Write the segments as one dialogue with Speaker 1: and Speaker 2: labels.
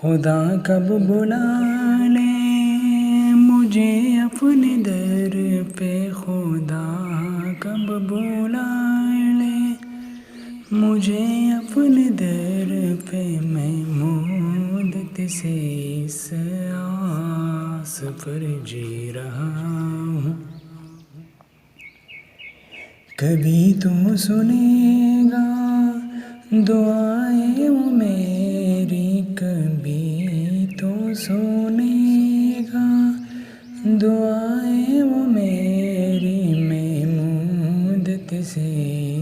Speaker 1: خدا کب بلا لے مجھے اپنے در پہ، خدا کب بلا لے مجھے اپنے در پہ، میں مدت سے اس آس پر جی رہا ہوں۔ کبھی تو سنے گا دعائیں وہ میری، کبھی تو سنے گا دعائیں وہ میری، میں مدت سے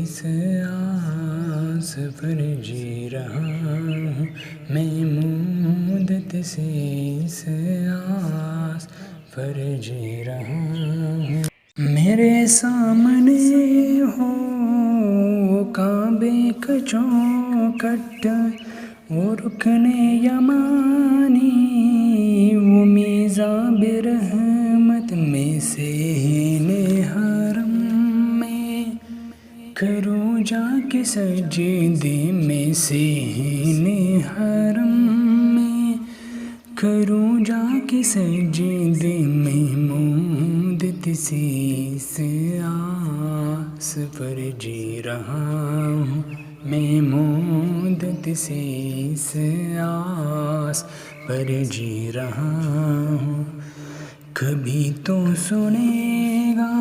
Speaker 1: اس آس پر جی رہا ہوں، میں مدت سے اس آس پر جی رہا ہوں۔ میرے سامنے ہو وہ کعبے کا چوکھٹ، وہ رکن یمانی، وہ میزاب رحمت، میں صحن حرم میں کروں جا کے سجدے، میں صحن حرم میں کروں جا کے سجدے، میں مدت سے اس آس پر جی رہا ہوں، میں مدت سے اس آس پر جی رہا ہوں۔ کبھی تو سنے گا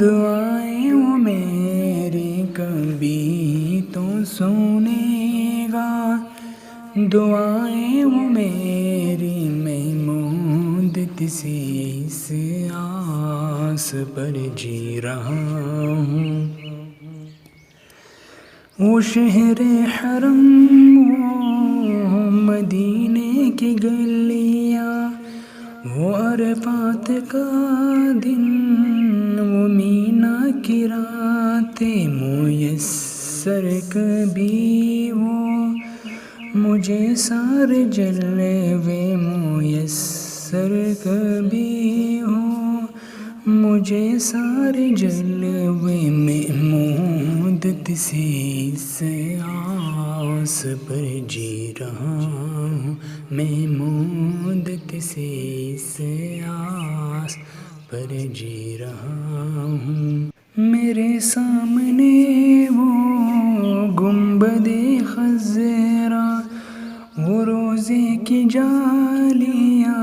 Speaker 1: دعائیں وہ میری، کبھی تو سنے گا دعائیں وہ میری، میں مدت سے اس آس پر جی رہا ہوں۔ وہ شہر حرم، وہ مدینے کی گلیاں، وہ عرفات کا دن، وہ مینا کی راتیں، میسر کبھی وہ مجھے سارے جلوے، میسر کبھی ہو مجھے سارے جلوے، میں مدت سے اس آس پر جی رہا ہوں، میں مدت سے اس آس پر جی رہا ہوں۔ میرے سامنے وہ گنبد خضرا، وہ روزے کی جالیاں،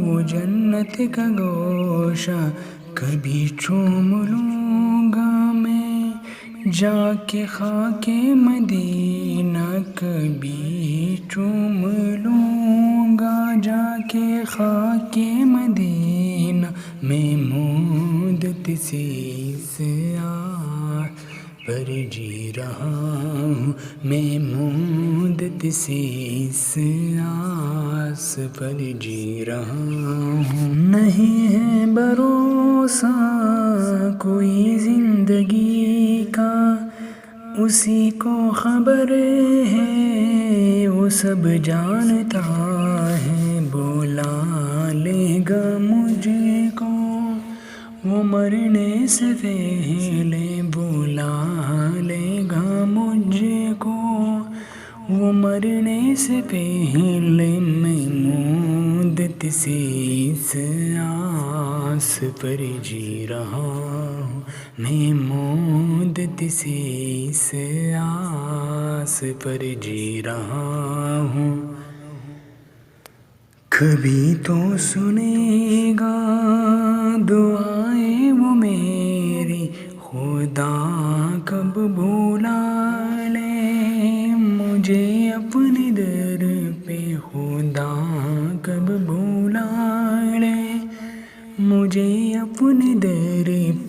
Speaker 1: وہ جنت کا گوشہ، کبھی چوم لوں گا میں جا کے خاک مدینہ، کبھی چوم لوں گا جا کے خاک مدینہ، میں مدت سے اس آس پر جی رہا ہوں، میں مدت سے اس آس پر جی رہا ہوں۔ نہیں ہے بھروسہ کوئی زندگی کا، اسی کو خبر ہے وہ سب جانتا ہے، بلا لے گا مجھ کو وہ مرنے سے پہلے، بلا لے گا مجھ کو وہ مرنے سے پہلے، میں مدت سے اس آس پر جی رہا ہوں، میں مدت سے اس آس پر جی رہا ہوں۔ کبھی تو سنے گا دعائیں وہ میری، خدا کب بلا لے مجھے اپنے در پہ، خدا کب بلا لے مجھے اپنے در